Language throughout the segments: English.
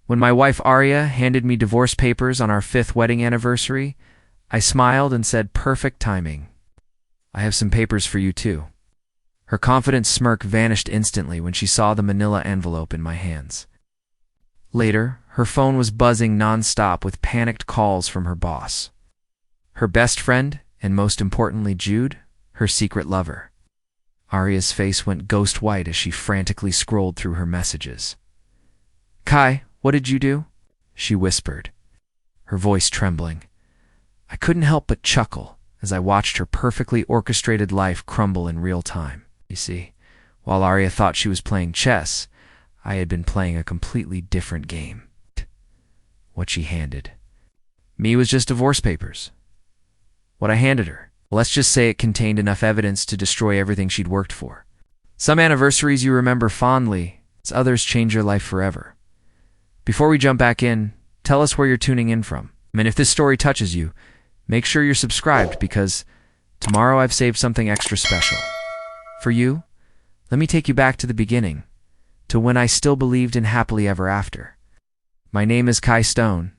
When my wife Aria handed me divorce papers on our 5th wedding anniversary, I smiled and said, "Perfect timing. I have some papers for you too." Her confident smirk vanished instantly when she saw the manila envelope in my hands. Later, her phone was buzzing nonstop with panicked calls from her boss, her best friend, and most importantly, Jude, her secret lover. Aria's face went ghost white as she frantically scrolled through her messages. "Kai, what did you do?" she whispered, her voice trembling. I couldn't help but chuckle as I watched her perfectly orchestrated life crumble in real time. You see, while Aria thought she was playing chess, I had been playing a completely different game. What she handed me was just divorce papers. What I handed her, let's just say it contained enough evidence to destroy everything she'd worked for. Some anniversaries you remember fondly, as others change your life forever. Before we jump back in, tell us where you're tuning in from. And if this story touches you, make sure you're subscribed because tomorrow I've saved something extra special. For you, let me take you back to the beginning, to when I still believed in happily ever after. My name is Kai Stone,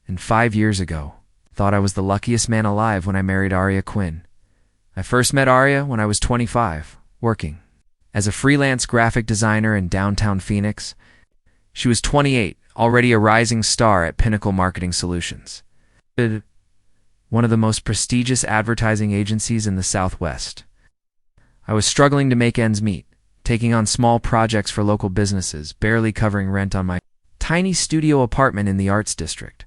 and 5 years ago, thought I was the luckiest man alive when I married Aria Quinn. I first met Aria when I was 25, working as a freelance graphic designer in downtown Phoenix. She was 28, already a rising star at Pinnacle Marketing Solutions, one of the most prestigious advertising agencies in the Southwest. I was struggling to make ends meet, taking on small projects for local businesses, barely covering rent on my tiny studio apartment in the Arts District.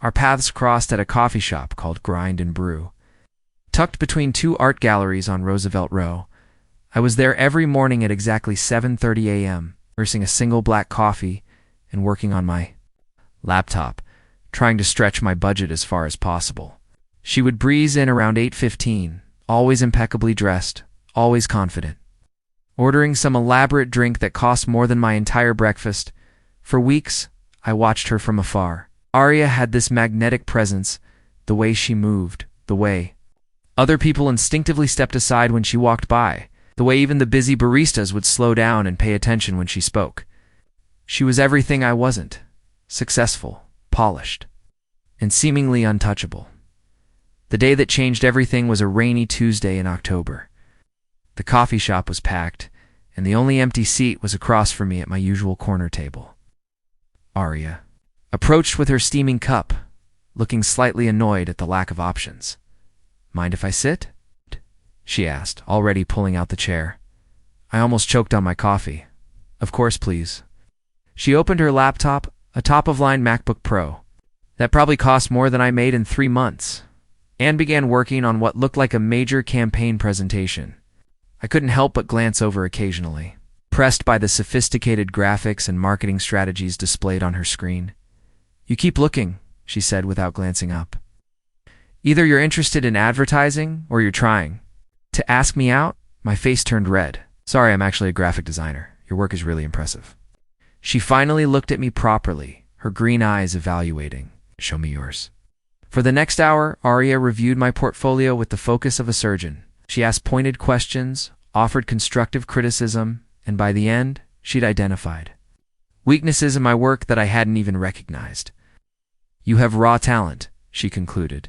Our paths crossed at a coffee shop called Grind and Brew, tucked between 2 art galleries on Roosevelt Row. I was there every morning at exactly 7:30 a.m., nursing a single black coffee and working on my laptop, trying to stretch my budget as far as possible. She would breeze in around 8:15, always impeccably dressed, always confident, ordering some elaborate drink that cost more than my entire breakfast. For weeks, I watched her from afar. Aria had this magnetic presence, the way she moved, the way other people instinctively stepped aside when she walked by, the way even the busy baristas would slow down and pay attention when she spoke. She was everything I wasn't: successful, polished, and seemingly untouchable. The day that changed everything was a rainy Tuesday in October. The coffee shop was packed, and the only empty seat was across from me at my usual corner table. Aria approached with her steaming cup, looking slightly annoyed at the lack of options. "Mind if I sit?" she asked, already pulling out the chair. I almost choked on my coffee. "Of course, please." She opened her laptop, a top-of-line MacBook Pro, that probably cost more than I made in 3 months, and began working on what looked like a major campaign presentation. I couldn't help but glance over occasionally, impressed by the sophisticated graphics and marketing strategies displayed on her screen. "You keep looking," she said without glancing up. "Either you're interested in advertising or you're trying to ask me out." My face turned red. "Sorry, I'm actually a graphic designer. Your work is really impressive." She finally looked at me properly, her green eyes evaluating. "Show me yours." For the next hour, Aria reviewed my portfolio with the focus of a surgeon. She asked pointed questions, offered constructive criticism, and by the end, she'd identified weaknesses in my work that I hadn't even recognized. "You have raw talent," she concluded,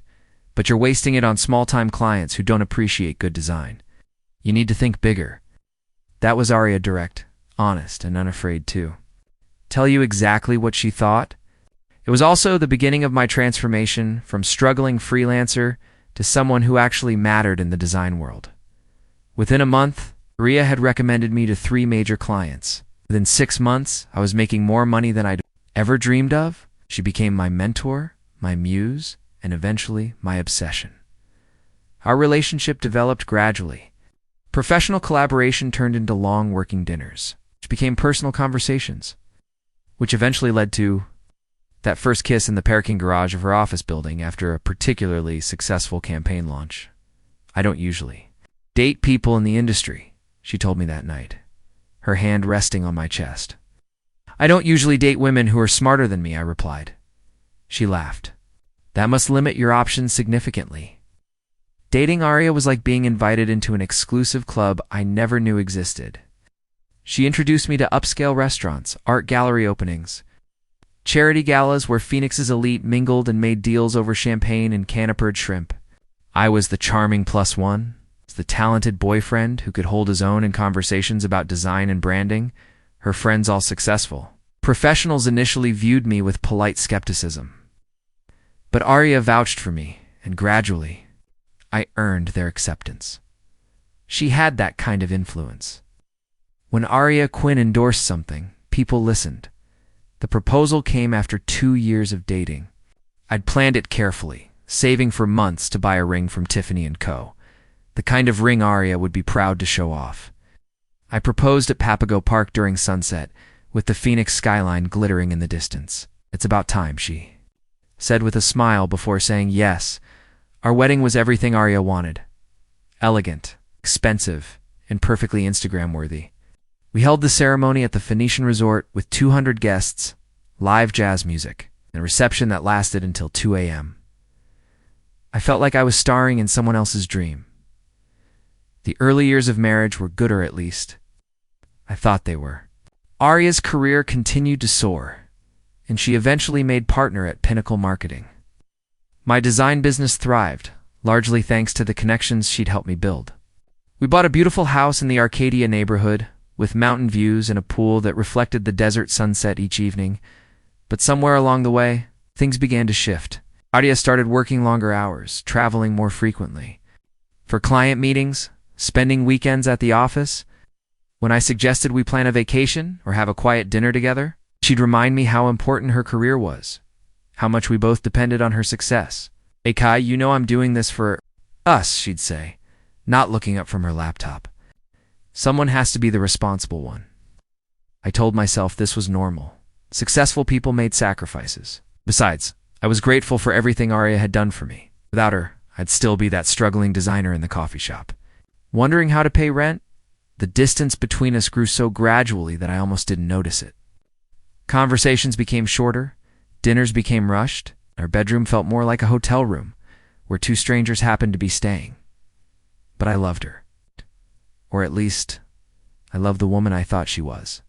"but you're wasting it on small-time clients who don't appreciate good design. You need to think bigger." That was Aria, direct, honest, and unafraid too. Tell you exactly what she thought? It was also the beginning of my transformation from struggling freelancer to someone who actually mattered in the design world. Within a month, Aria had recommended me to 3 major clients. Within 6 months, I was making more money than I'd ever dreamed of. She became my mentor, my muse, and eventually my obsession. Our relationship developed gradually. Professional collaboration turned into long working dinners, which became personal conversations, which eventually led to that first kiss in the parking garage of her office building after a particularly successful campaign launch. "I don't usually date people in the industry," she told me that night, her hand resting on my chest. "I don't usually date women who are smarter than me," I replied. She laughed. "That must limit your options significantly." Dating Aria was like being invited into an exclusive club I never knew existed. She introduced me to upscale restaurants, art gallery openings, charity galas where Phoenix's elite mingled and made deals over champagne and canopered shrimp. I was the charming plus one, the talented boyfriend who could hold his own in conversations about design and branding, her friends all successful. Professionals initially viewed me with polite skepticism. But Aria vouched for me, and gradually, I earned their acceptance. She had that kind of influence. When Aria Quinn endorsed something, people listened. The proposal came after 2 years of dating. I'd planned it carefully, saving for months to buy a ring from Tiffany & Co., the kind of ring Aria would be proud to show off. I proposed at Papago Park during sunset, with the Phoenix skyline glittering in the distance. "It's about time," she said with a smile before saying yes. Our wedding was everything Aria wanted. Elegant, expensive, and perfectly Instagram-worthy. We held the ceremony at the Phoenician Resort with 200 guests, live jazz music, and a reception that lasted until 2 a.m. I felt like I was starring in someone else's dream. The early years of marriage were good, or at least I thought they were. Aria's career continued to soar, and she eventually made partner at Pinnacle Marketing. My design business thrived, largely thanks to the connections she'd helped me build. We bought a beautiful house in the Arcadia neighborhood, with mountain views and a pool that reflected the desert sunset each evening. But somewhere along the way, things began to shift. Aria started working longer hours, traveling more frequently. For client meetings, spending weekends at the office. When I suggested we plan a vacation or have a quiet dinner together, she'd remind me how important her career was, how much we both depended on her success. "Hey Kai, you know I'm doing this for us," she'd say, not looking up from her laptop. Someone has to be the responsible one. I told myself this was normal. Successful people made sacrifices. Besides, I was grateful for everything Aria had done for me. Without her, I'd still be that struggling designer in the coffee shop. Wondering how to pay rent? The distance between us grew so gradually that I almost didn't notice it. Conversations became shorter, dinners became rushed, our bedroom felt more like a hotel room, where two strangers happened to be staying. But I loved her. Or at least, I loved the woman I thought she was.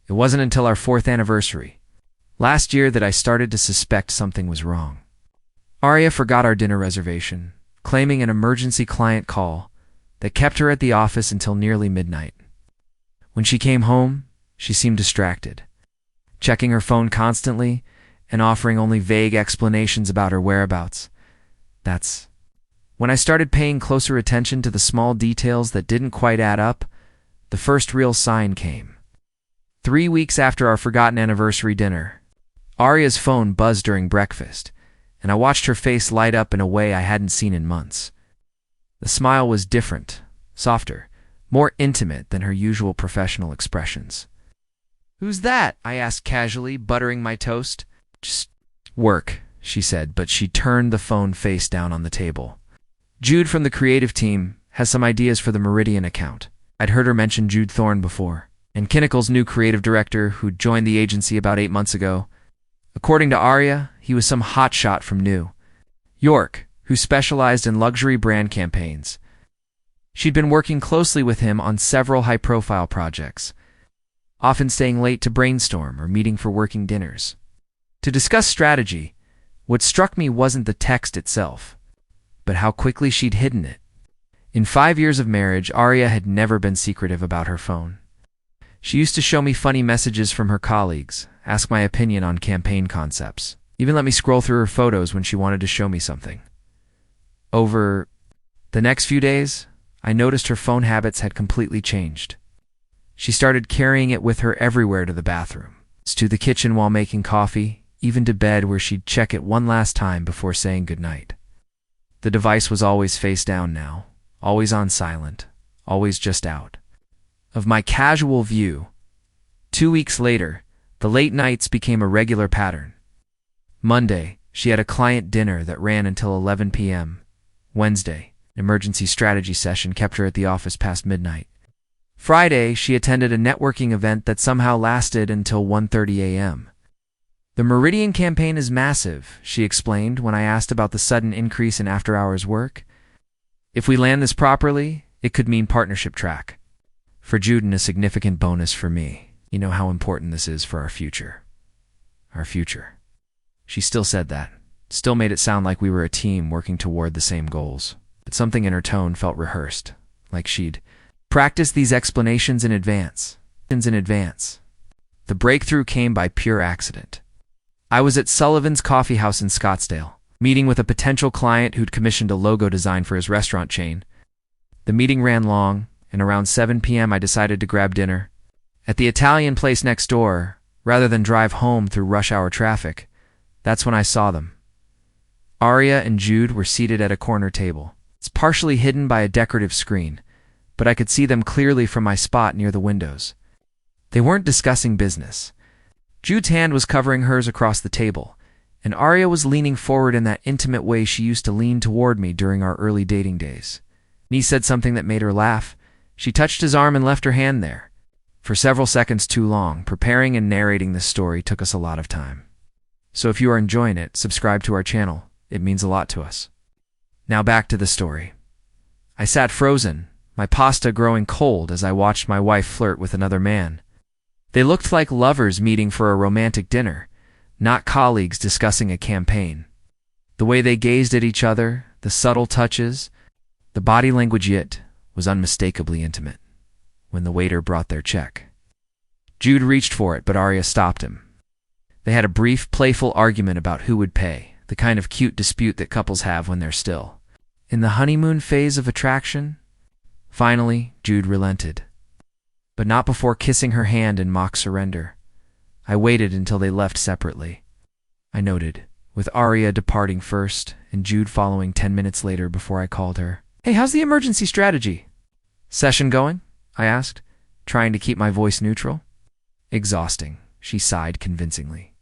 It wasn't until our 4th anniversary, last year, that I started to suspect something was wrong. Aria forgot our dinner reservation, claiming an emergency client call that kept her at the office until nearly midnight. When she came home, she seemed distracted, checking her phone constantly and offering only vague explanations about her whereabouts. That's when I started paying closer attention to the small details that didn't quite add up. The first real sign came. 3 weeks after our forgotten anniversary dinner, Aria's phone buzzed during breakfast, and I watched her face light up in a way I hadn't seen in months. The smile was different, softer, more intimate than her usual professional expressions. "Who's that?" I asked casually, buttering my toast. "Just work," she said, but she turned the phone face down on the table. "Jude from the creative team has some ideas for the Meridian account." I'd heard her mention Jude Thorne before, and Kinnacle's new creative director who joined the agency about 8 months ago. According to Aria, he was some hotshot from New York who specialized in luxury brand campaigns. She'd been working closely with him on several high-profile projects, often staying late to brainstorm or meeting for working dinners. To discuss strategy, what struck me wasn't the text itself, but how quickly she'd hidden it. In 5 years of marriage, Aria had never been secretive about her phone. She used to show me funny messages from her colleagues, ask my opinion on campaign concepts, even let me scroll through her photos when she wanted to show me something. Over the next few days, I noticed her phone habits had completely changed. She started carrying it with her everywhere, to the bathroom, to the kitchen while making coffee, even to bed, where she'd check it one last time before saying goodnight. The device was always face down now, always on silent, always just out of my casual view. 2 weeks later, the late nights became a regular pattern. Monday, she had a client dinner that ran until 11 p.m. Wednesday, an emergency strategy session kept her at the office past midnight. Friday, she attended a networking event that somehow lasted until 1:30 a.m. "The Meridian campaign is massive," she explained when I asked about the sudden increase in after-hours work. "If we land this properly, it could mean partnership track for Jude and a significant bonus for me. You know how important this is for our future." our future. She still said that, still made it sound like we were a team working toward the same goals. But something in her tone felt rehearsed, like she'd practiced these explanations in advance. The breakthrough came by pure accident. I was at Sullivan's Coffee House in Scottsdale, meeting with a potential client who'd commissioned a logo design for his restaurant chain. The meeting ran long, and around 7 p.m. I decided to grab dinner at the Italian place next door, rather than drive home through rush hour traffic. That's when I saw them. Aria and Jude were seated at a corner table. It's partially hidden by a decorative screen, but I could see them clearly from my spot near the windows. They weren't discussing business. Jude's hand was covering hers across the table, and Aria was leaning forward in that intimate way she used to lean toward me during our early dating days. He said something that made her laugh. She touched his arm and left her hand there. For several seconds too long, preparing and narrating this story took us a lot of time. So if you are enjoying it, subscribe to our channel. It means a lot to us. Now back to the story. I sat frozen, my pasta growing cold as I watched my wife flirt with another man. They looked like lovers meeting for a romantic dinner, not colleagues discussing a campaign. The way they gazed at each other, the subtle touches, the body language, it was unmistakably intimate. When the waiter brought their check, Jude reached for it, but Aria stopped him. They had a brief, playful argument about who would pay, the kind of cute dispute that couples have when they're still in the honeymoon phase of attraction. Finally, Jude relented, but not before kissing her hand in mock surrender. I waited until they left separately. I noted, with Aria departing first and Jude following 10 minutes later before I called her. "Hey, how's the emergency strategy session going?" I asked, trying to keep my voice neutral. "Exhausting," she sighed convincingly.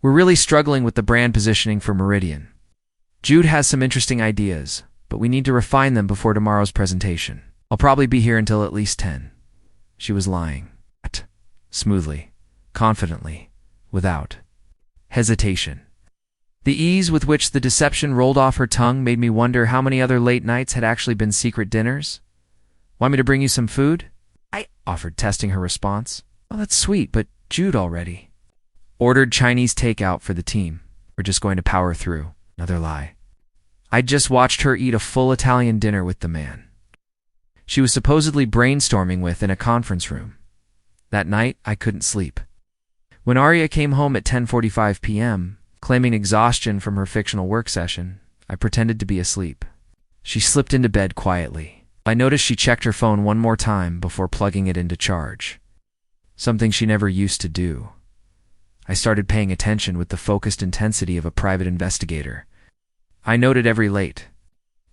"We're really struggling with the brand positioning for Meridian. Jude has some interesting ideas, but we need to refine them before tomorrow's presentation. I'll probably be here until at least 10. She was lying. Smoothly, confidently, without hesitation. The ease with which the deception rolled off her tongue made me wonder how many other late nights had actually been secret dinners. "Want me to bring you some food?" I offered, testing her response. "Oh, that's sweet, but Jude already ordered Chinese takeout for the team. We're just going to power through." Another lie. I'd just watched her eat a full Italian dinner with the man she was supposedly brainstorming with in a conference room. That night, I couldn't sleep. When Aria came home at 10:45 p.m., claiming exhaustion from her fictional work session, I pretended to be asleep. She slipped into bed quietly. I noticed she checked her phone one more time before plugging it into charge, something she never used to do. I started paying attention with the focused intensity of a private investigator. I noted every late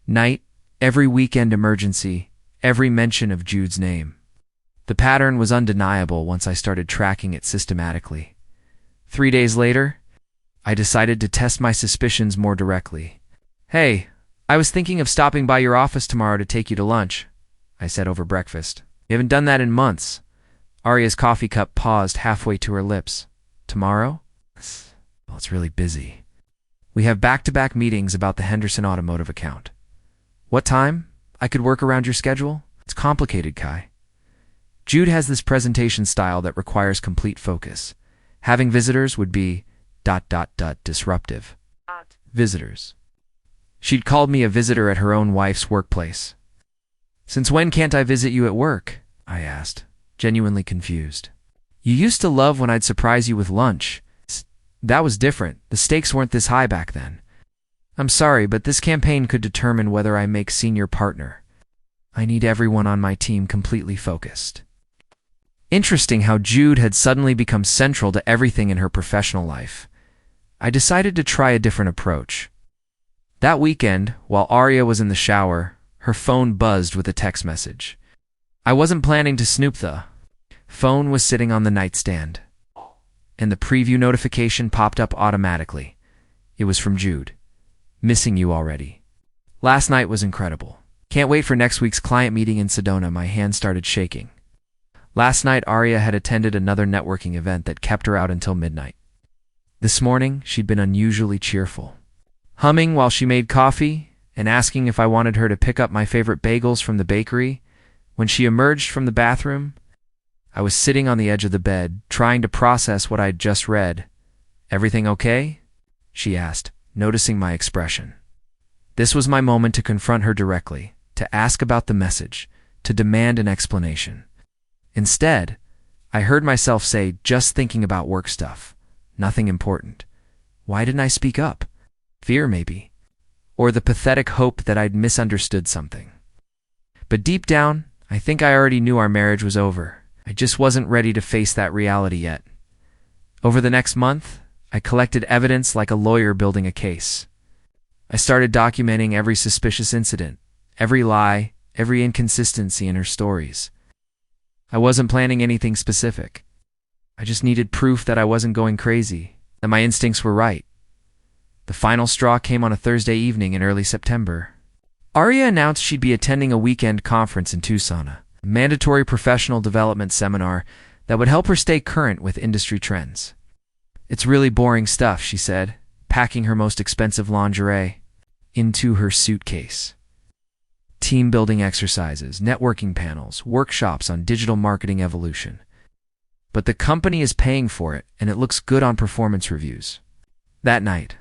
night, every weekend emergency, every mention of Jude's name. The pattern was undeniable once I started tracking it systematically. 3 days later, I decided to test my suspicions more directly. "Hey, I was thinking of stopping by your office tomorrow to take you to lunch," I said over breakfast. "You haven't done that in months." Aria's coffee cup paused halfway to her lips. "Tomorrow?" "Well, it's really busy. We have back-to-back meetings about the Henderson Automotive account." "What time? I could work around your schedule." "It's complicated, Kai. Jude has this presentation style that requires complete focus. Having visitors would be ... disruptive." Visitors. She'd called me a visitor at her own wife's workplace. "Since when can't I visit you at work?" I asked, genuinely confused. "You used to love when I'd surprise you with lunch. That was different. The stakes weren't this high back then. I'm sorry, but this campaign could determine whether I make senior partner. I need everyone on my team completely focused." Interesting how Jude had suddenly become central to everything in her professional life. I decided to try a different approach. That weekend, while Aria was in the shower, her phone buzzed with a text message. I wasn't planning to snoop. The phone was sitting on the nightstand, and the preview notification popped up automatically. It was from Jude. "Missing you already. Last night was incredible. Can't wait for next week's client meeting in Sedona." My hand started shaking. Last night, Aria had attended another networking event that kept her out until midnight. This morning, she'd been unusually cheerful, humming while she made coffee and asking if I wanted her to pick up my favorite bagels from the bakery. When she emerged from the bathroom, I was sitting on the edge of the bed, trying to process what I'd just read, "Everything okay?" she asked, noticing my expression. This was my moment to confront her directly, to ask about the message, to demand an explanation. Instead, I heard myself say, "Just thinking about work stuff. Nothing important." Why didn't I speak up? Fear, maybe. Or the pathetic hope that I'd misunderstood something. But deep down, I think I already knew our marriage was over. I just wasn't ready to face that reality yet. Over the next month, I collected evidence like a lawyer building a case. I started documenting every suspicious incident, every lie, every inconsistency in her stories. I wasn't planning anything specific. I just needed proof that I wasn't going crazy, that my instincts were right. The final straw came on a Thursday evening in early September. Aria announced she'd be attending a weekend conference in Tucson, a mandatory professional development seminar that would help her stay current with industry trends. "It's really boring stuff," she said, packing her most expensive lingerie into her suitcase. Team-building exercises, networking panels, workshops on digital marketing evolution. But the company is paying for it, and it looks good on performance reviews. That night,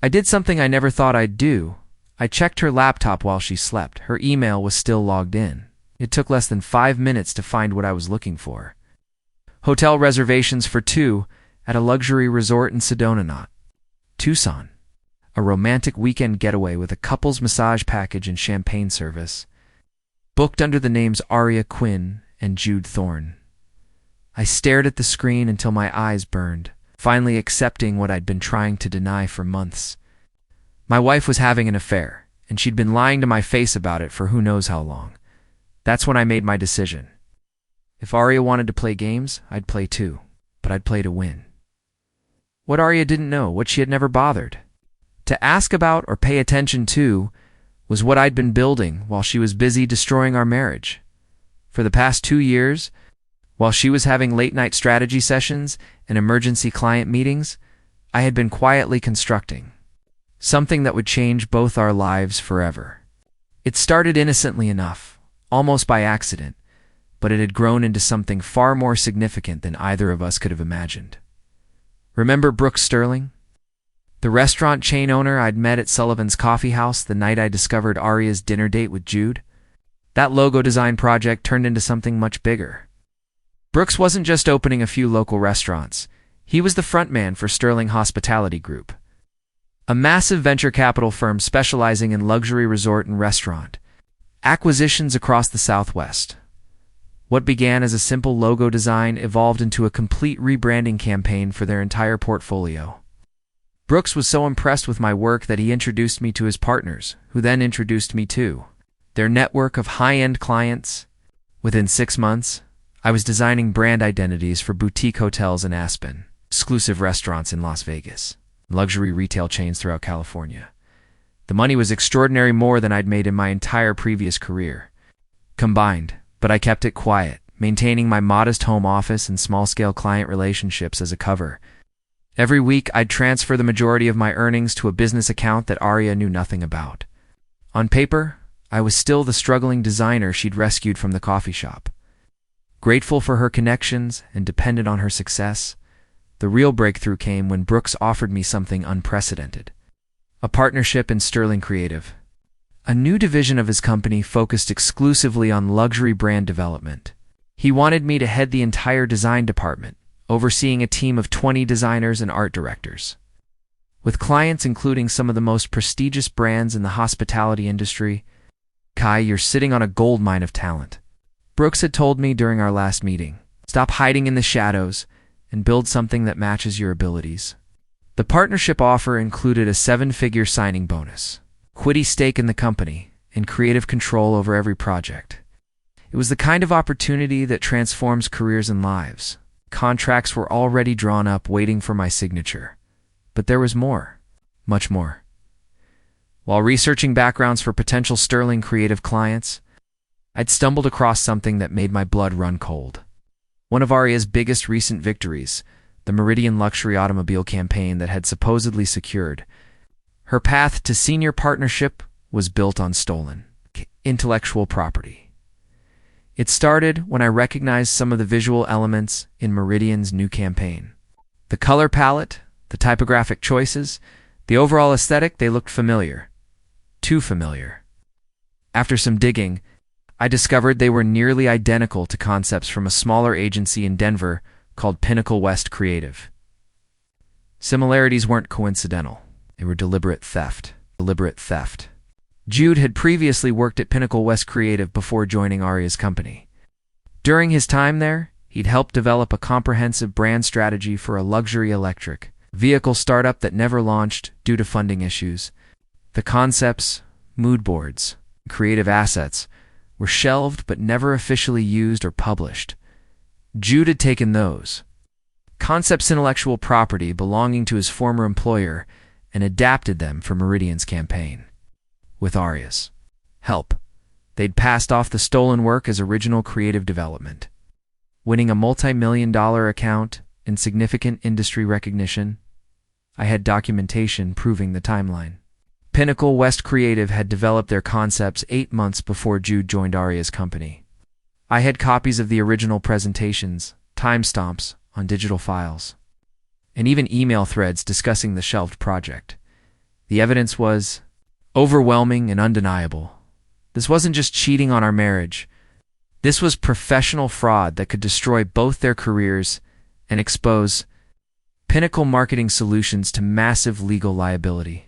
I did something I never thought I'd do. I checked her laptop while she slept. Her email was still logged in. It took less than 5 minutes to find what I was looking for. Hotel reservations for 2 at a luxury resort in Sedona, Tucson. A romantic weekend getaway with a couple's massage package and champagne service. Booked under the names Aria Quinn and Jude Thorne. I stared at the screen until my eyes burned, finally accepting what I'd been trying to deny for months. My wife was having an affair, and she'd been lying to my face about it for who knows how long. That's when I made my decision. If Aria wanted to play games, I'd play too, but I'd play to win. What Aria didn't know, what she had never bothered to ask about or pay attention to, was what I'd been building while she was busy destroying our marriage. For the past 2 years, while she was having late-night strategy sessions and emergency client meetings, I had been quietly constructing something that would change both our lives forever. It started innocently enough, almost by accident, but it had grown into something far more significant than either of us could have imagined. Remember Brooks Sterling? The restaurant chain owner I'd met at Sullivan's Coffee House the night I discovered Aria's dinner date with Jude? That logo design project turned into something much bigger. Brooks wasn't just opening a few local restaurants. He was the frontman for Sterling Hospitality Group, a massive venture capital firm specializing in luxury resort and restaurant acquisitions across the Southwest. What began as a simple logo design evolved into a complete rebranding campaign for their entire portfolio. Brooks was so impressed with my work that he introduced me to his partners, who then introduced me to their network of high-end clients. Within 6 months, I was designing brand identities for boutique hotels in Aspen, exclusive restaurants in Las Vegas, luxury retail chains throughout California. The money was extraordinary, more than I'd made in my entire previous career combined, but I kept it quiet, maintaining my modest home office and small-scale client relationships as a cover. Every week, I'd transfer the majority of my earnings to a business account that Aria knew nothing about. On paper, I was still the struggling designer she'd rescued from the coffee shop. Grateful for her connections and dependent on her success, the real breakthrough came when Brooks offered me something unprecedented. A partnership in Sterling Creative. A new division of his company focused exclusively on luxury brand development. He wanted me to head the entire design department, overseeing a team of 20 designers and art directors. With clients including some of the most prestigious brands in the hospitality industry, Kai, you're sitting on a goldmine of talent. Brooks had told me during our last meeting, stop hiding in the shadows and build something that matches your abilities. The partnership offer included a 7-figure signing bonus, equity stake in the company, and creative control over every project. It was the kind of opportunity that transforms careers and lives. Contracts were already drawn up waiting for my signature. But there was more, much more. While researching backgrounds for potential Sterling Creative clients, I'd stumbled across something that made my blood run cold. One of Aria's biggest recent victories, the Meridian luxury automobile campaign that had supposedly secured her path to senior partnership, was built on stolen intellectual property. It started when I recognized some of the visual elements in Meridian's new campaign. The color palette, The typographic choices, the overall aesthetic, they looked familiar. Too familiar. After some digging, I discovered they were nearly identical to concepts from a smaller agency in Denver called Pinnacle West Creative. Similarities weren't coincidental. They were deliberate theft. Deliberate theft. Jude had previously worked at Pinnacle West Creative before joining Aria's company. During his time there, he'd helped develop a comprehensive brand strategy for a luxury electric vehicle startup that never launched due to funding issues. The concepts, mood boards, creative assets were shelved but never officially used or published. Jude had taken those concepts, intellectual property belonging to his former employer, and adapted them for Meridian's campaign. With Aria's help, they'd passed off the stolen work as original creative development, winning a multi-million-dollar account and significant industry recognition. I had documentation proving the timeline. Pinnacle West Creative had developed their concepts 8 months before Jude joined Aria's company. I had copies of the original presentations, timestamps on digital files, and even email threads discussing the shelved project. The evidence was overwhelming and undeniable. This wasn't just cheating on our marriage. This was professional fraud that could destroy both their careers and expose Pinnacle Marketing Solutions to massive legal liability.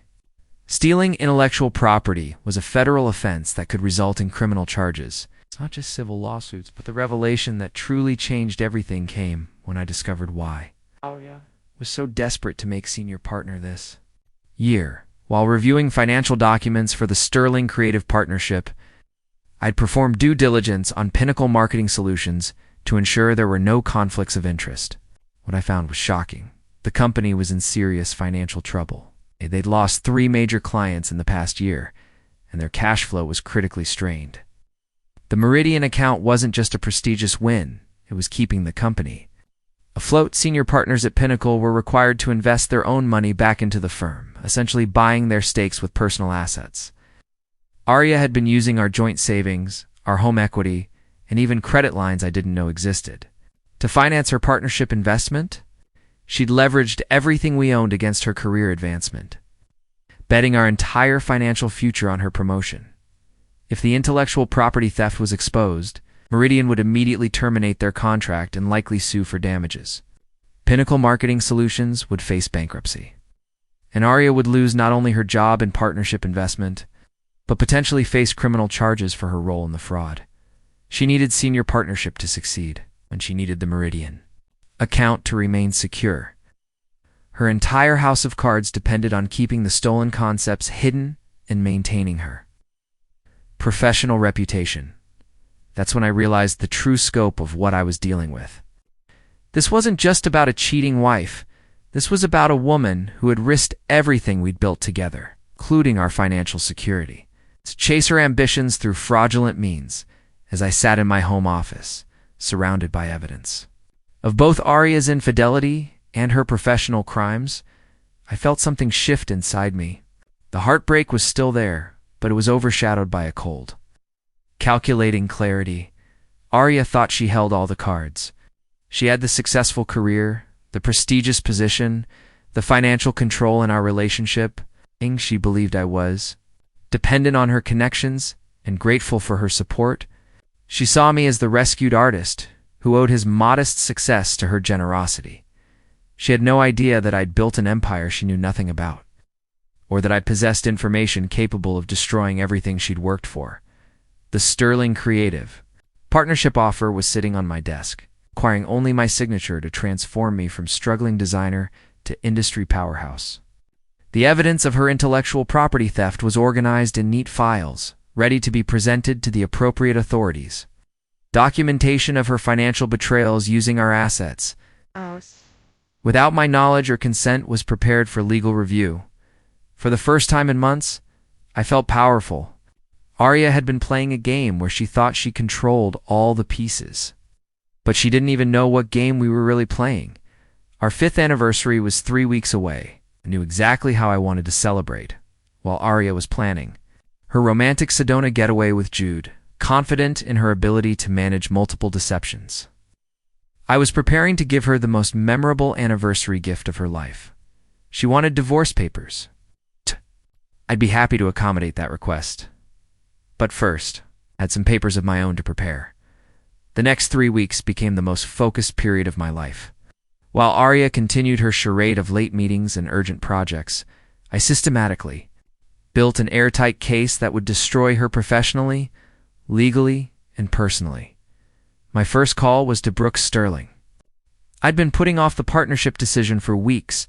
Stealing intellectual property was a federal offense that could result in criminal charges. It's not just civil lawsuits, but the revelation that truly changed everything came when I discovered why. Aria Was so desperate to make senior partner this year. While reviewing financial documents for the Sterling Creative Partnership, I'd performed due diligence on Pinnacle Marketing Solutions to ensure there were no conflicts of interest. What I found was shocking. The company was in serious financial trouble. They'd lost 3 major clients in the past year, and their cash flow was critically strained. The Meridian account wasn't just a prestigious win, it was keeping the company afloat. Senior partners at Pinnacle were required to invest their own money back into the firm, essentially buying their stakes with personal assets. Aria had been using our joint savings, our home equity, and even credit lines I didn't know existed to finance her partnership investment. She'd leveraged everything we owned against her career advancement, betting our entire financial future on her promotion. If the intellectual property theft was exposed, Meridian would immediately terminate their contract and likely sue for damages. Pinnacle Marketing Solutions would face bankruptcy, and Aria would lose not only her job and partnership investment, but potentially face criminal charges for her role in the fraud. She needed senior partnership to succeed, and she needed the Meridian account to remain secure. Her entire house of cards depended on keeping the stolen concepts hidden and maintaining her professional reputation. That's when I realized the true scope of what I was dealing with. This wasn't just about a cheating wife. This was about a woman who had risked everything we'd built together, including our financial security, to chase her ambitions through fraudulent means. As I sat in my home office, surrounded by evidence of both Aria's infidelity and her professional crimes, I felt something shift inside me. The heartbreak was still there, but it was overshadowed by a cold, calculating clarity. Aria thought she held all the cards. She had the successful career, the prestigious position, the financial control in our relationship. She believed I was dependent on her connections and grateful for her support. She saw me as the rescued artist who owed his modest success to her generosity. She had no idea that I'd built an empire she knew nothing about, or that I possessed information capable of destroying everything she'd worked for. The Sterling Creative Partnership offer was sitting on my desk, requiring only my signature to transform me from struggling designer to industry powerhouse. The evidence of her intellectual property theft was organized in neat files, ready to be presented to the appropriate authorities. Documentation of her financial betrayals using our assets, without my knowledge or consent, was prepared for legal review. For the first time in months, I felt powerful. Aria had been playing a game where she thought she controlled all the pieces, but she didn't even know what game we were really playing. Our 5th anniversary was 3 weeks away. I knew exactly how I wanted to celebrate, while Aria was planning her romantic Sedona getaway with Jude, confident in her ability to manage multiple deceptions. I was preparing to give her the most memorable anniversary gift of her life. She wanted divorce papers. I'd be happy to accommodate that request. But first, I had some papers of my own to prepare. The next 3 weeks became the most focused period of my life. While Aria continued her charade of late meetings and urgent projects, I systematically built an airtight case that would destroy her professionally, legally, and personally. My first call was to Brooks Sterling. I'd been putting off the partnership decision for weeks,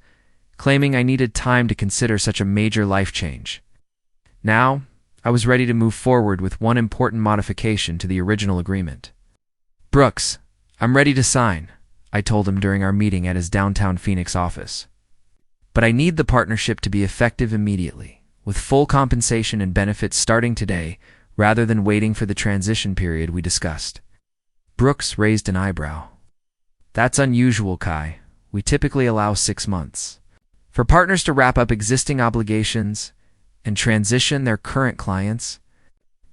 claiming I needed time to consider such a major life change. Now, I was ready to move forward with one important modification to the original agreement. "Brooks, I'm ready to sign," I told him during our meeting at his downtown Phoenix office. "But I need the partnership to be effective immediately, with full compensation and benefits starting today, rather than waiting for the transition period we discussed." Brooks raised an eyebrow. "That's unusual, Kai. We typically allow 6 months for partners to wrap up existing obligations and transition their current clients.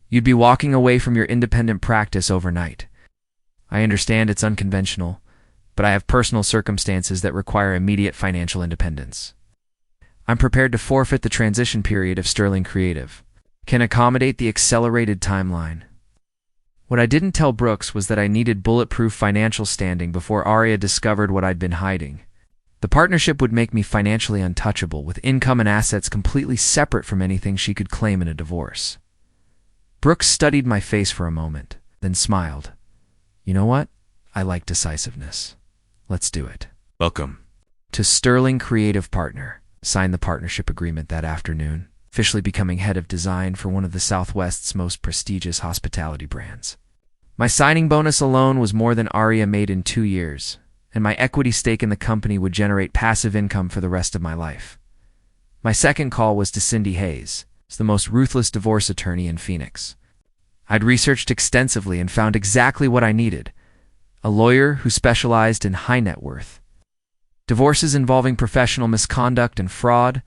You'd be walking away from your independent practice overnight. I understand it's unconventional, but I have personal circumstances that require immediate financial independence. I'm prepared to forfeit the transition period if Sterling Creative can accommodate the accelerated timeline." What I didn't tell Brooks was that I needed bulletproof financial standing before Aria discovered what I'd been hiding. The partnership would make me financially untouchable, with income and assets completely separate from anything she could claim in a divorce. Brooks studied my face for a moment, then smiled. "You know what? I like decisiveness. Let's do it." "Welcome to Sterling Creative Partner." Signed the partnership agreement that afternoon, officially becoming head of design for one of the Southwest's most prestigious hospitality brands. My signing bonus alone was more than Aria made in 2 years, and my equity stake in the company would generate passive income for the rest of my life. My second call was to Cindy Hayes, the most ruthless divorce attorney in Phoenix. I'd researched extensively and found exactly what I needed: a lawyer who specialized in high net worth divorces involving professional misconduct and fraud.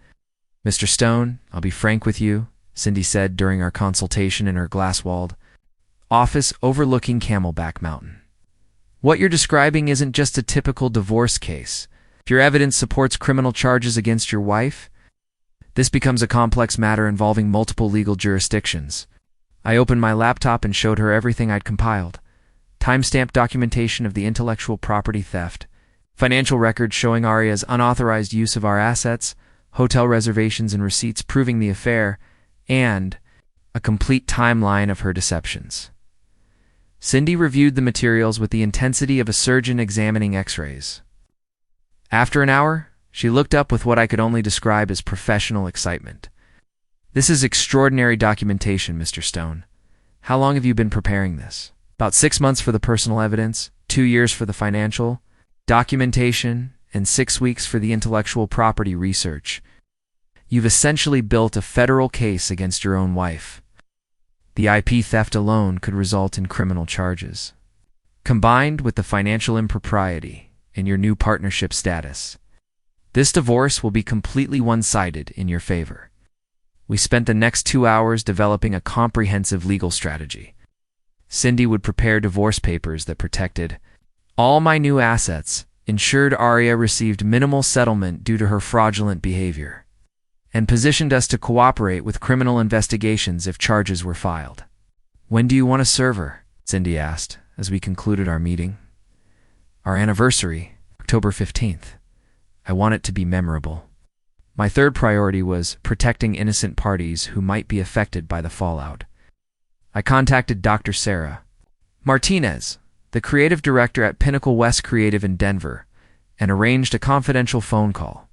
"Mr. Stone, I'll be frank with you," Cindy said during our consultation in her glass-walled office overlooking Camelback Mountain. "What you're describing isn't just a typical divorce case. If your evidence supports criminal charges against your wife, this becomes a complex matter involving multiple legal jurisdictions." I opened my laptop and showed her everything I'd compiled: timestamped documentation of the intellectual property theft, financial records showing Aria's unauthorized use of our assets, hotel reservations and receipts proving the affair, and a complete timeline of her deceptions. Cindy reviewed the materials with the intensity of a surgeon examining x-rays. After an hour, she looked up with what I could only describe as professional excitement. "This is extraordinary documentation, Mr. Stone. How long have you been preparing this?" "About 6 months for the personal evidence, 2 years for the financial documentation, and 6 weeks for the intellectual property research. You've essentially built a federal case against your own wife. The IP theft alone could result in criminal charges. Combined with the financial impropriety in your new partnership status, this divorce will be completely one-sided in your favor." We spent the next 2 hours developing a comprehensive legal strategy. Cindy would prepare divorce papers that protected all my new assets, ensured Aria received minimal settlement due to her fraudulent behavior, and positioned us to cooperate with criminal investigations if charges were filed. "When do you want to serve her?" Cindy asked as we concluded our meeting. "Our anniversary, October 15th. I want it to be memorable." My third priority was protecting innocent parties who might be affected by the fallout. I contacted Dr. Sarah Martinez, the creative director at Pinnacle West Creative in Denver, and arranged a confidential phone call.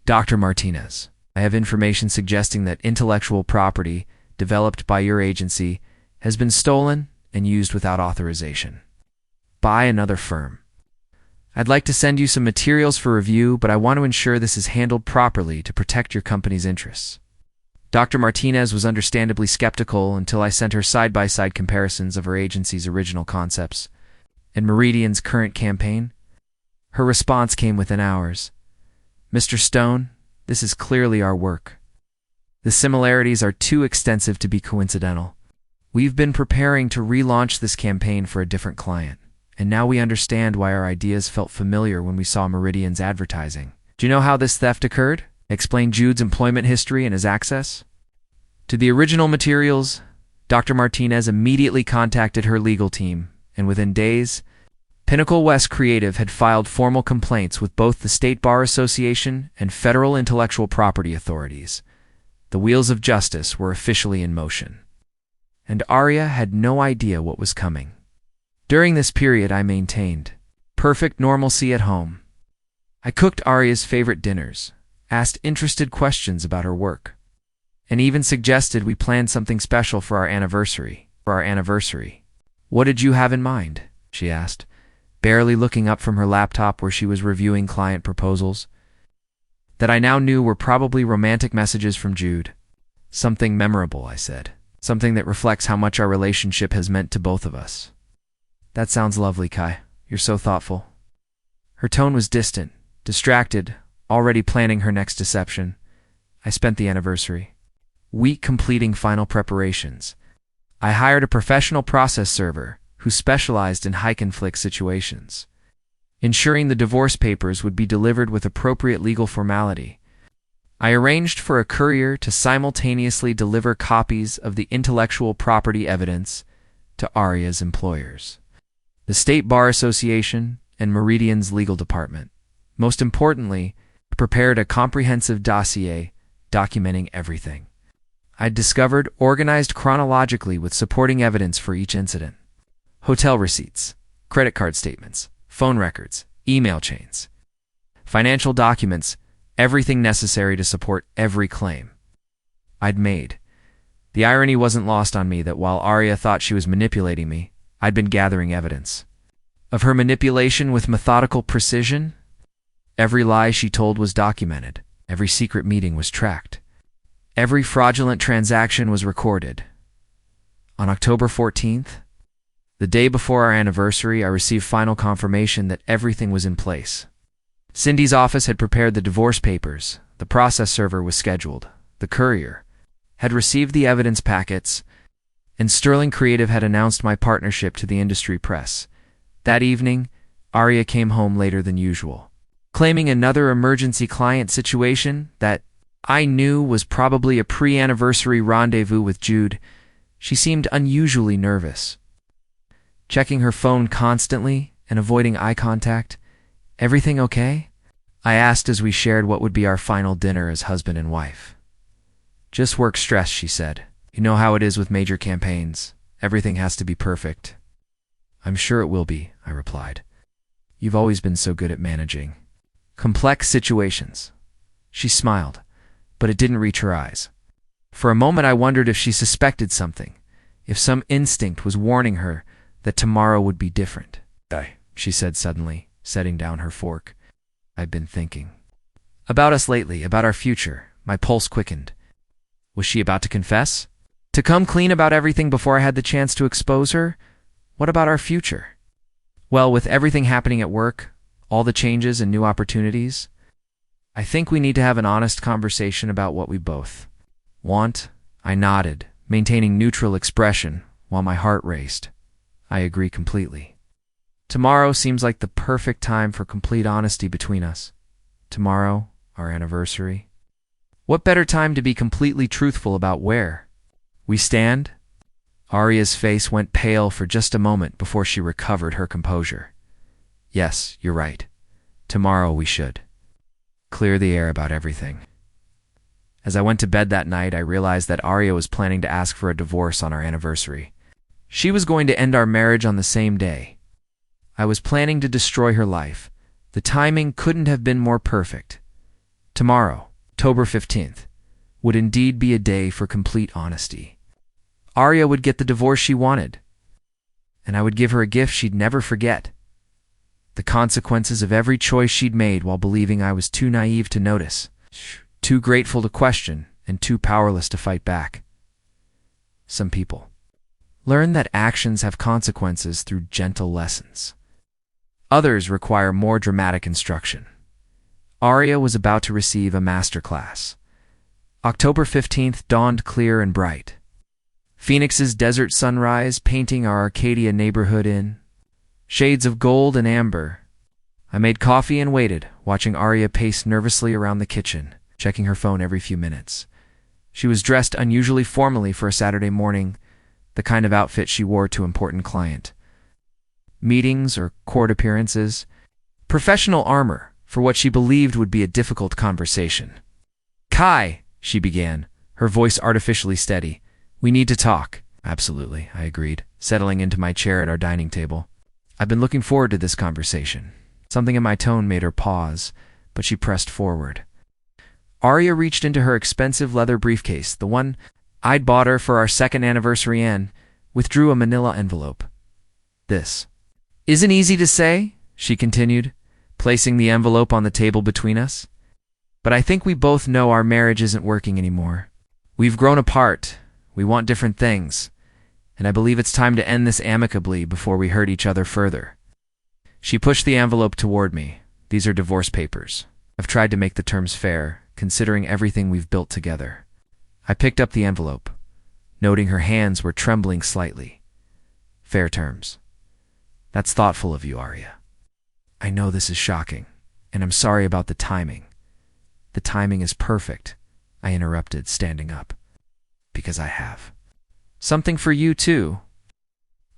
"Dr. Martinez, I have information suggesting that intellectual property developed by your agency has been stolen and used without authorization by another firm. I'd like to send you some materials for review, but I want to ensure this is handled properly to protect your company's interests." Dr. Martinez was understandably skeptical until I sent her side-by-side comparisons of her agency's original concepts and Meridian's current campaign. Her response came within hours. "Mr. Stone, this is clearly our work. The similarities are too extensive to be coincidental. We've been preparing to relaunch this campaign for a different client, and now we understand why our ideas felt familiar when we saw Meridian's advertising." Do you know how this theft occurred? Explain Jude's employment history and his access to the original materials. Dr. Martinez immediately contacted her legal team, and within days, Pinnacle West Creative had filed formal complaints with both the State Bar Association and federal intellectual property authorities. The wheels of justice were officially in motion. And Aria had no idea what was coming. During this period, I maintained perfect normalcy at home. I cooked Aria's favorite dinners, asked interested questions about her work, and even suggested we plan something special for our anniversary. What did you have in mind? She asked, barely looking up from her laptop where she was reviewing client proposals. That I now knew were probably romantic messages from Jude. Something memorable, I said. Something that reflects how much our relationship has meant to both of us. That sounds lovely, Kai. You're so thoughtful. Her tone was distant, distracted, already planning her next deception. I spent the anniversary week completing final preparations. I hired a professional process server who specialized in high-conflict situations, ensuring the divorce papers would be delivered with appropriate legal formality. I arranged for a courier to simultaneously deliver copies of the intellectual property evidence to Aria's employers, the State Bar Association and Meridian's legal department. Most importantly, I prepared a comprehensive dossier documenting everything I'd discovered, organized chronologically with supporting evidence for each incident. Hotel receipts, credit card statements, phone records, email chains, financial documents, everything necessary to support every claim I'd made. The irony wasn't lost on me that while Aria thought she was manipulating me, I'd been gathering evidence of her manipulation with methodical precision. Every lie she told was documented. Every secret meeting was tracked. Every fraudulent transaction was recorded. On October 14th, the day before our anniversary, I received final confirmation that everything was in place. Cindy's office had prepared the divorce papers. The process server was scheduled. The courier had received the evidence packets, and Sterling Creative had announced my partnership to the industry press. That evening, Aria came home later than usual, claiming another emergency client situation that I knew was probably a pre-anniversary rendezvous with Jude. She seemed unusually nervous, checking her phone constantly and avoiding eye contact. Everything okay? I asked as we shared what would be our final dinner as husband and wife. Just work stress, she said. You know how it is with major campaigns. Everything has to be perfect. I'm sure it will be, I replied. You've always been so good at managing complex situations. She smiled, but it didn't reach her eyes. For a moment I wondered if she suspected something, if some instinct was warning her that tomorrow would be different. She said suddenly, setting down her fork. I've been thinking about us lately, about our future. My pulse quickened. Was she about to confess? To come clean about everything before I had the chance to expose her? What about our future? Well, with everything happening at work, all the changes and new opportunities, I think we need to have an honest conversation about what we both want. I nodded, maintaining neutral expression while my heart raced. I agree completely. Tomorrow seems like the perfect time for complete honesty between us. Tomorrow, our anniversary. What better time to be completely truthful about where we stand? Aria's face went pale for just a moment before she recovered her composure. Yes, you're right. Tomorrow we should clear the air about everything. As I went to bed that night, I realized that Aria was planning to ask for a divorce on our anniversary. She was going to end our marriage on the same day. I was planning to destroy her life. The timing couldn't have been more perfect. Tomorrow, October 15th, would indeed be a day for complete honesty. Aria would get the divorce she wanted, and I would give her a gift she'd never forget. The consequences of every choice she'd made while believing I was too naive to notice, too grateful to question, and too powerless to fight back. Some people learn that actions have consequences through gentle lessons. Others require more dramatic instruction. Aria was about to receive a masterclass. October 15th dawned clear and bright. Phoenix's desert sunrise painting our Arcadia neighborhood in shades of gold and amber. I made coffee and waited, watching Aria pace nervously around the kitchen, checking her phone every few minutes. She was dressed unusually formally for a Saturday morning, the kind of outfit she wore to important client meetings or court appearances. Professional armor for what she believed would be a difficult conversation. "Kai," she began, her voice artificially steady. "We need to talk." "Absolutely," I agreed, settling into my chair at our dining table. "I've been looking forward to this conversation." Something in my tone made her pause, but she pressed forward. Aria reached into her expensive leather briefcase, the one I'd bought her for our second anniversary, and withdrew a manila envelope. "This isn't easy to say," she continued, placing the envelope on the table between us. "But I think we both know our marriage isn't working anymore. We've grown apart, we want different things, and I believe it's time to end this amicably before we hurt each other further." She pushed the envelope toward me. "These are divorce papers. I've tried to make the terms fair, considering everything we've built together." I picked up the envelope, noting her hands were trembling slightly. "Fair terms. That's thoughtful of you, Aria. I know this is shocking, and I'm sorry about the timing." "The timing is perfect," I interrupted, standing up. "Because I have something for you, too."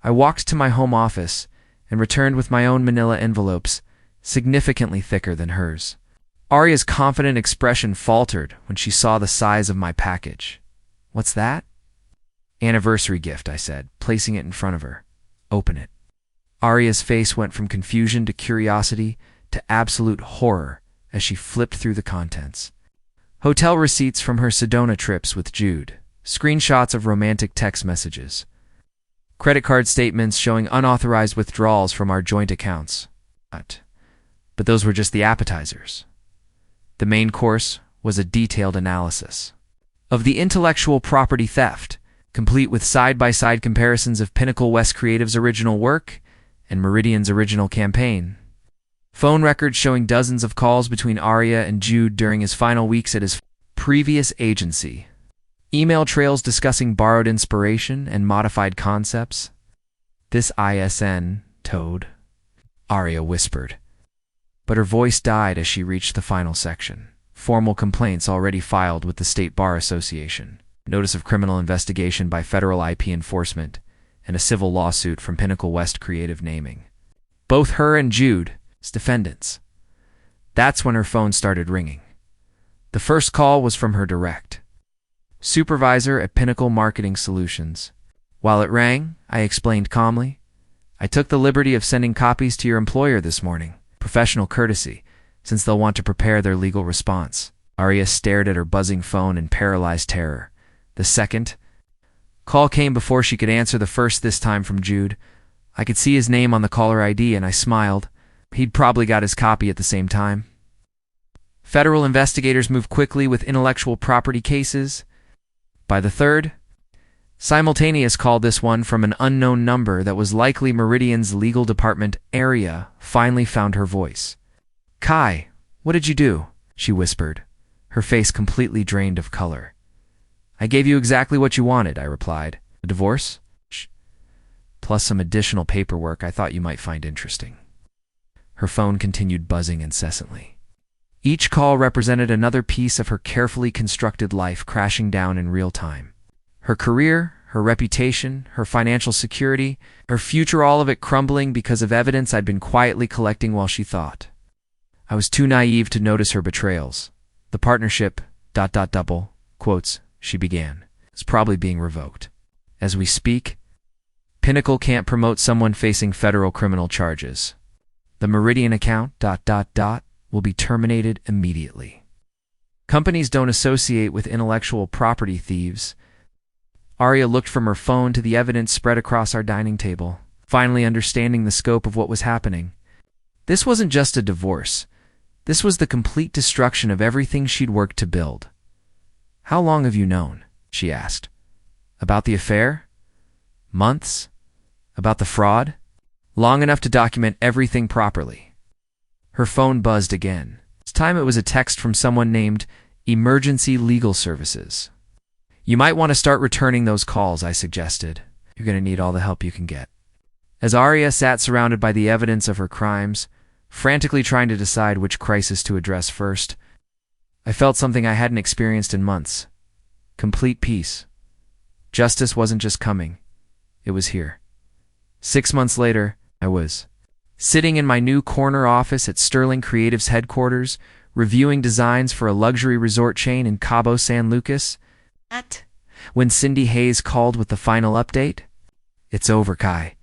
I walked to my home office and returned with my own manila envelopes, significantly thicker than hers. Aria's confident expression faltered when she saw the size of my package. "What's that?" "Anniversary gift," I said, placing it in front of her. "Open it." Aria's face went from confusion to curiosity to absolute horror as she flipped through the contents. Hotel receipts from her Sedona trips with Jude, screenshots of romantic text messages, credit card statements showing unauthorized withdrawals from our joint accounts. But those were just the appetizers. The main course was a detailed analysis of the intellectual property theft, complete with side-by-side comparisons of Pinnacle West Creative's original work and Meridian's original campaign. Phone records showing dozens of calls between Aria and Jude during his final weeks at his previous agency. Email trails discussing borrowed inspiration and modified concepts. "This ISN, Toad," Aria whispered. But her voice died as she reached the final section. Formal complaints already filed with the State Bar Association, notice of criminal investigation by federal IP enforcement, and a civil lawsuit from Pinnacle West Creative naming both her and Jude as defendants. That's when her phone started ringing. The first call was from her direct supervisor at Pinnacle Marketing Solutions. While it rang, I explained calmly, "I took the liberty of sending copies to your employer this morning. Professional courtesy, since they'll want to prepare their legal response." Aria stared at her buzzing phone in paralyzed terror. The second call came before she could answer the first, this time from Jude. I could see his name on the caller ID and I smiled. He'd probably got his copy at the same time. Federal investigators move quickly with intellectual property cases. By the third simultaneous call, this one from an unknown number that was likely Meridian's legal department, Aria finally found her voice. "Kai, what did you do?" she whispered, her face completely drained of color. "I gave you exactly what you wanted," I replied. "A divorce? Plus some additional paperwork I thought you might find interesting." Her phone continued buzzing incessantly. Each call represented another piece of her carefully constructed life crashing down in real time. Her career, her reputation, her financial security, her future, all of it crumbling because of evidence I'd been quietly collecting while she thought. I was too naive to notice her betrayals. "The partnership, double, quotes," she began, "is probably being revoked. As we speak, Pinnacle can't promote someone facing federal criminal charges. The Meridian account, will be terminated immediately. Companies don't associate with intellectual property thieves." Aria looked from her phone to the evidence spread across our dining table, finally understanding the scope of what was happening. This wasn't just a divorce. This was the complete destruction of everything she'd worked to build. "How long have you known?" she asked. "About the affair? Months? About the fraud?" "Long enough to document everything properly." Her phone buzzed again. This time it was a text from someone named Emergency Legal Services. "You might want to start returning those calls," I suggested. "You're going to need all the help you can get." As Aria sat surrounded by the evidence of her crimes, frantically trying to decide which crisis to address first. I felt something I hadn't experienced in months. Complete peace. Justice wasn't just coming. It was here. 6 months later, I was sitting in my new corner office at Sterling Creative's headquarters, reviewing designs for a luxury resort chain in Cabo San Lucas. When Cindy Hayes called with the final update. It's over, Kai.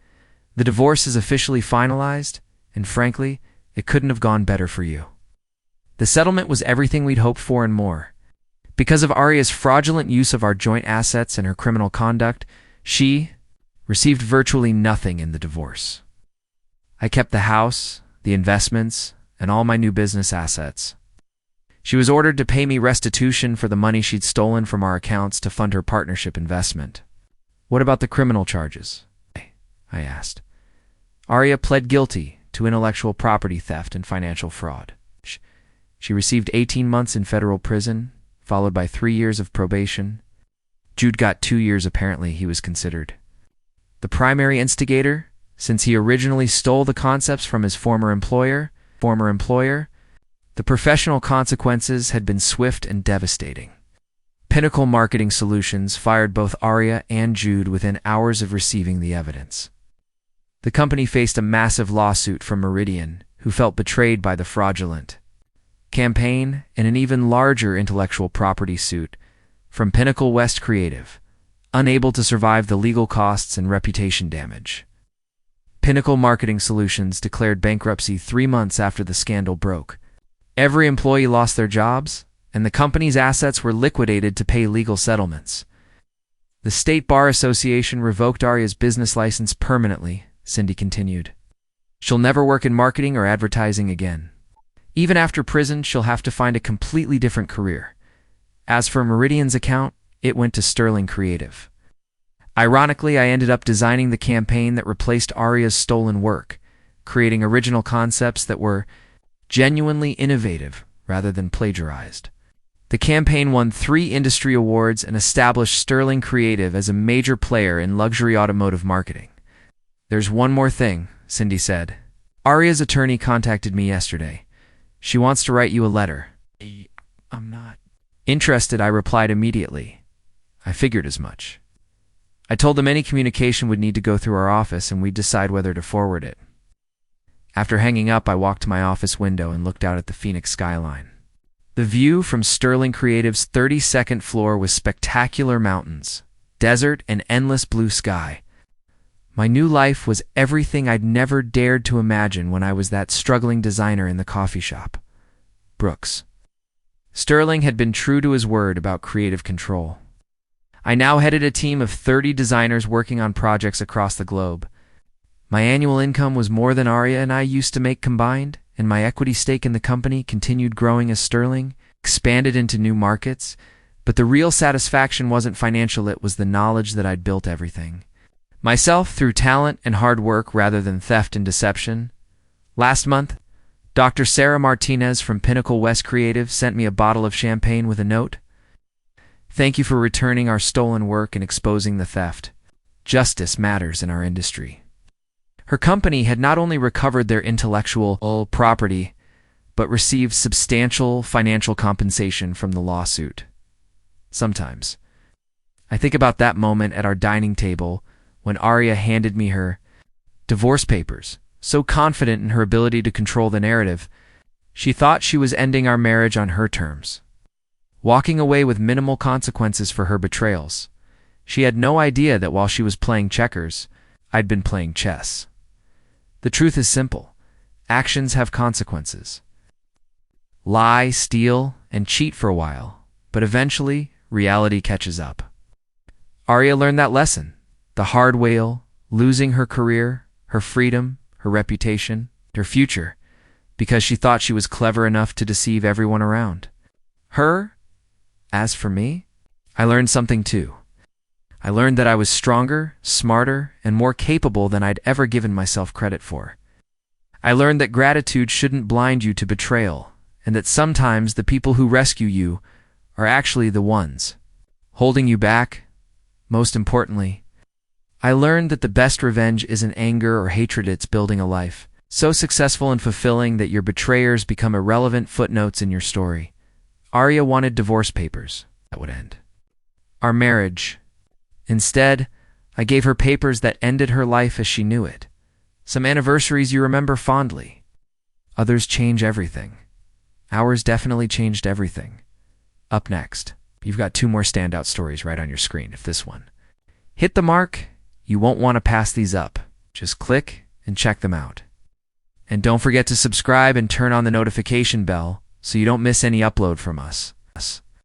The divorce is officially finalized, and frankly, it couldn't have gone better for you. The settlement was everything we'd hoped for and more. Because of Aria's fraudulent use of our joint assets and her criminal conduct, she received virtually nothing in the divorce. I kept the house, the investments, and all my new business assets. She was ordered to pay me restitution for the money she'd stolen from our accounts to fund her partnership investment. What about the criminal charges? I asked. Aria pled guilty to intellectual property theft and financial fraud. She received 18 months in federal prison, followed by 3 years of probation. Jude got 2 years. Apparently he was considered the primary instigator, since he originally stole the concepts from his former employer. The professional consequences had been swift and devastating. Pinnacle Marketing Solutions fired both Aria and Jude within hours of receiving the evidence. The company faced a massive lawsuit from Meridian, who felt betrayed by the fraudulent campaign, and an even larger intellectual property suit from Pinnacle West Creative, unable to survive the legal costs and reputation damage. Pinnacle Marketing Solutions declared bankruptcy 3 months after the scandal broke. Every employee lost their jobs, and the company's assets were liquidated to pay legal settlements. The State Bar Association revoked Aria's business license permanently, Cindy continued. She'll never work in marketing or advertising again. Even after prison, she'll have to find a completely different career. As for Meridian's account, it went to Sterling Creative. Ironically, I ended up designing the campaign that replaced Aria's stolen work, creating original concepts that were genuinely innovative rather than plagiarized. The campaign won 3 industry awards and established Sterling Creative as a major player in luxury automotive marketing. There's one more thing, Cindy said. Aria's attorney contacted me yesterday. She wants to write you a letter. I'm not interested, I replied immediately. I figured as much. I told them any communication would need to go through our office and we'd decide whether to forward it. After hanging up, I walked to my office window and looked out at the Phoenix skyline. The view from Sterling Creative's 32nd floor was spectacular mountains, desert, and endless blue sky. My new life was everything I'd never dared to imagine when I was that struggling designer in the coffee shop. Brooks. Sterling had been true to his word about creative control. I now headed a team of 30 designers working on projects across the globe. My annual income was more than Aria and I used to make combined, and my equity stake in the company continued growing as Sterling expanded into new markets. But the real satisfaction wasn't financial, it was the knowledge that I'd built everything myself through talent and hard work rather than theft and deception. Last month, Dr. Sarah Martinez from Pinnacle West Creative sent me a bottle of champagne with a note. Thank you for returning our stolen work and exposing the theft. Justice matters in our industry. Her company had not only recovered their intellectual property, but received substantial financial compensation from the lawsuit. Sometimes I think about that moment at our dining table when Aria handed me her divorce papers, so confident in her ability to control the narrative. She thought she was ending our marriage on her terms, walking away with minimal consequences for her betrayals. She had no idea that while she was playing checkers, I'd been playing chess. The truth is simple. Actions have consequences. Lie, steal, and cheat for a while, but eventually, reality catches up. Aria learned that lesson the hard way, losing her career, her freedom, her reputation, her future, because she thought she was clever enough to deceive everyone around her. As for me, I learned something too. I learned that I was stronger, smarter, and more capable than I'd ever given myself credit for. I learned that gratitude shouldn't blind you to betrayal, and that sometimes the people who rescue you are actually the ones holding you back. Most importantly, I learned that the best revenge isn't anger or hatred, it's building a life So successful and fulfilling that your betrayers become irrelevant footnotes in your story. Aria wanted divorce papers. That would end our marriage. Instead, I gave her papers that ended her life as she knew it. Some anniversaries you remember fondly. Others change everything. Ours definitely changed everything. Up next, you've got 2 more standout stories right on your screen. If this one hit the mark, you won't want to pass these up. Just click and check them out. And don't forget to subscribe and turn on the notification bell so you don't miss any upload from us.